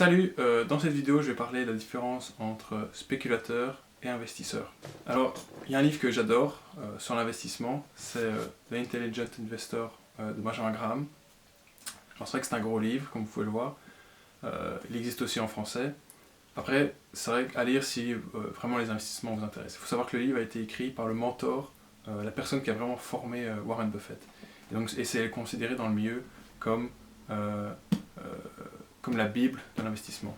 Salut, dans cette vidéo je vais parler de la différence entre spéculateur et investisseur. Alors, il y a un livre que j'adore sur l'investissement, c'est The Intelligent Investor de Benjamin Graham. Alors c'est vrai que c'est un gros livre, comme vous pouvez le voir. Il existe aussi en français. Après, c'est vrai qu'à lire si vraiment les investissements vous intéressent. Il faut savoir que le livre a été écrit par le mentor, la personne qui a vraiment formé Warren Buffett. Et c'est considéré dans le milieu comme la Bible de l'investissement.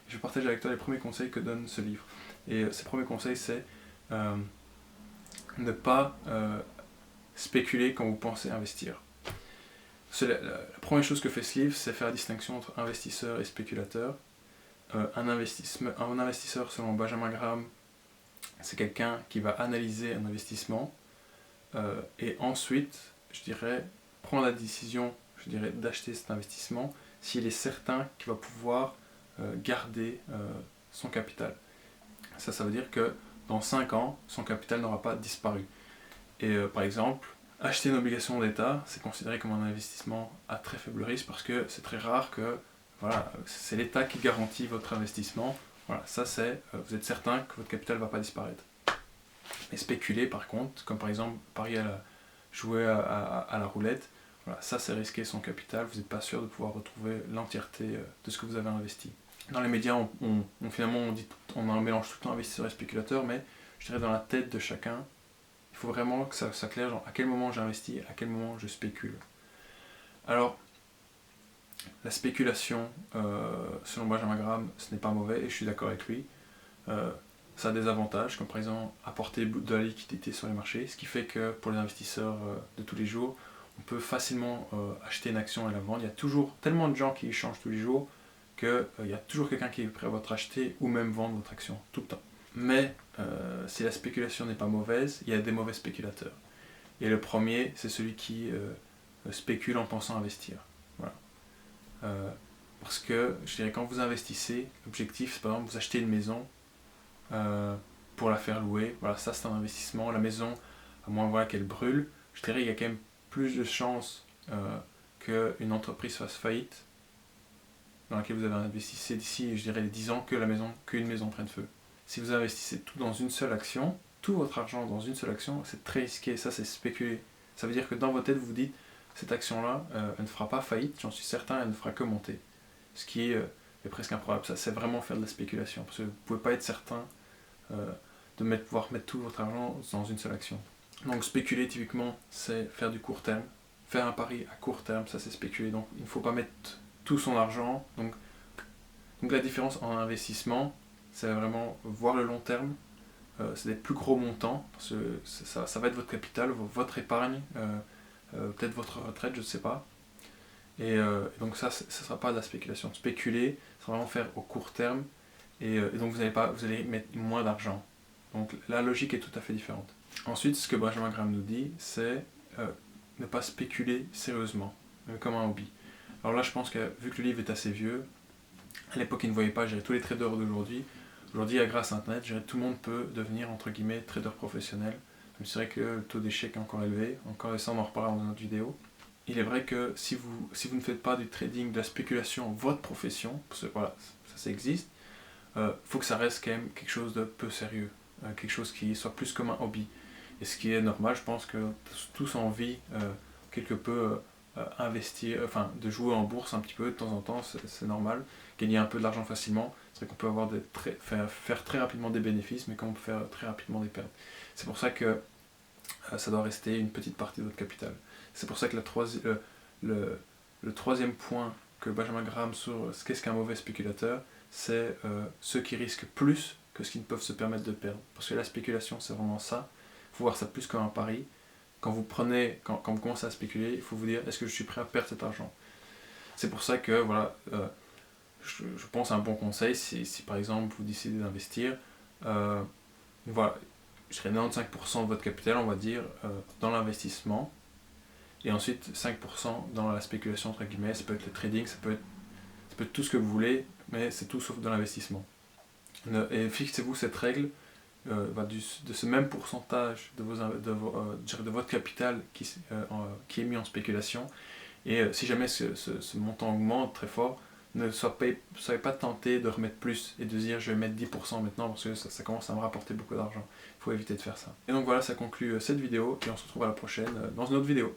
Je vais partager avec toi les premiers conseils que donne ce livre. Et ces premiers conseils, c'est ne pas spéculer quand vous pensez investir. La première chose que fait ce livre, c'est faire la distinction entre investisseur et spéculateur. Un investisseur, selon Benjamin Graham, c'est quelqu'un qui va analyser un investissement et ensuite, je dirais, prendre la décision, d'acheter cet investissement s'il est certain qu'il va pouvoir garder son capital. Ça veut dire que dans 5 ans, son capital n'aura pas disparu. Et par exemple, acheter une obligation d'État, c'est considéré comme un investissement à très faible risque parce que c'est très rare que c'est l'État qui garantit votre investissement. Voilà, ça c'est, vous êtes certain que votre capital ne va pas disparaître. Mais spéculer par contre, comme par exemple jouer à la roulette, voilà, ça c'est risquer son capital, vous n'êtes pas sûr de pouvoir retrouver l'entièreté de ce que vous avez investi. Dans les médias, on en mélange tout le temps investisseur et spéculateur, mais je dirais dans la tête de chacun, il faut vraiment que ça claire, genre à quel moment j'investis, à quel moment je spécule. Alors, la spéculation, selon Benjamin Graham, ce n'est pas mauvais, et je suis d'accord avec lui. Ça a des avantages, comme par exemple apporter de la liquidité sur les marchés, ce qui fait que pour les investisseurs de tous les jours, on peut facilement acheter une action et la vendre. Il y a toujours tellement de gens qui échangent tous les jours qu'il y a toujours quelqu'un qui est prêt à votre acheter ou même vendre votre action, tout le temps. Mais si la spéculation n'est pas mauvaise, il y a des mauvais spéculateurs. Et le premier, c'est celui qui spécule en pensant investir. Voilà. Parce que, je dirais, quand vous investissez, l'objectif, c'est par exemple, vous achetez une maison pour la faire louer. Voilà, ça c'est un investissement. La maison, à moins qu'elle brûle, je dirais qu'il y a quand même plus de chances qu'une entreprise fasse faillite dans laquelle vous avez investi d'ici, je dirais, les 10 ans qu'une maison prenne feu. Si vous investissez tout dans une seule action, tout votre argent dans une seule action, c'est très risqué, ça c'est spéculer. Ça veut dire que dans votre tête, vous vous dites, cette action-là, elle ne fera pas faillite, j'en suis certain, elle ne fera que monter. Ce qui est presque improbable. Ça, c'est vraiment faire de la spéculation, parce que vous ne pouvez pas être certain de pouvoir mettre tout votre argent dans une seule action. Donc spéculer, typiquement, c'est faire du court terme. Faire un pari à court terme, ça c'est spéculer. Donc il ne faut pas mettre tout son argent. Donc la différence en investissement, c'est vraiment voir le long terme. C'est des plus gros montants, parce que ça va être votre capital, votre épargne, peut-être votre retraite, je ne sais pas. Et donc ça ne sera pas de la spéculation. Spéculer, c'est vraiment faire au court terme, et donc vous allez mettre moins d'argent. Donc la logique est tout à fait différente. Ensuite, ce que Benjamin Graham nous dit, c'est ne pas spéculer sérieusement, comme un hobby. Alors là, je pense que vu que le livre est assez vieux, à l'époque, il ne voyait pas, tous les traders d'aujourd'hui. Aujourd'hui, grâce à Internet, tout le monde peut devenir, entre guillemets, trader professionnel. Même si c'est vrai que le taux d'échec est encore élevé, encore ça, on en reparlera dans une autre vidéo. Il est vrai que si vous ne faites pas du trading, de la spéculation, votre profession, parce que voilà, ça existe, faut que ça reste quand même quelque chose de peu sérieux, quelque chose qui soit plus comme un hobby. Et ce qui est normal, je pense que tous ont envie quelque peu investir, de jouer en bourse un petit peu de temps en temps, c'est normal, gagner un peu de l'argent facilement. C'est vrai qu'on peut avoir faire très rapidement des bénéfices, mais comme on peut faire très rapidement des pertes. C'est pour ça que ça doit rester une petite partie de votre capital. C'est pour ça que le troisième point que Benjamin Graham sur qu'est-ce qu'un mauvais spéculateur, c'est ceux qui risquent plus que ce qu'ils ne peuvent se permettre de perdre. Parce que la spéculation, c'est vraiment ça. Il faut voir ça plus comme un pari. Quand vous commencez à spéculer, il faut vous dire, est-ce que je suis prêt à perdre cet argent? C'est pour ça que, voilà, je pense à un bon conseil, si par exemple vous décidez d'investir, voilà, je serais 95% de votre capital, on va dire, dans l'investissement, et ensuite 5% dans la spéculation, entre guillemets. Ça peut être le trading, ça peut être tout ce que vous voulez, mais c'est tout sauf de l'investissement. Et fixez-vous cette règle de ce même pourcentage de votre capital qui est mis en spéculation, et si jamais ce montant augmente très fort, Ne soyez pas tenté de remettre plus et de dire je vais mettre 10% maintenant parce que ça commence à me rapporter beaucoup d'argent. Il faut éviter de faire ça. Et donc voilà, ça conclut cette vidéo et on se retrouve à la prochaine dans une autre vidéo.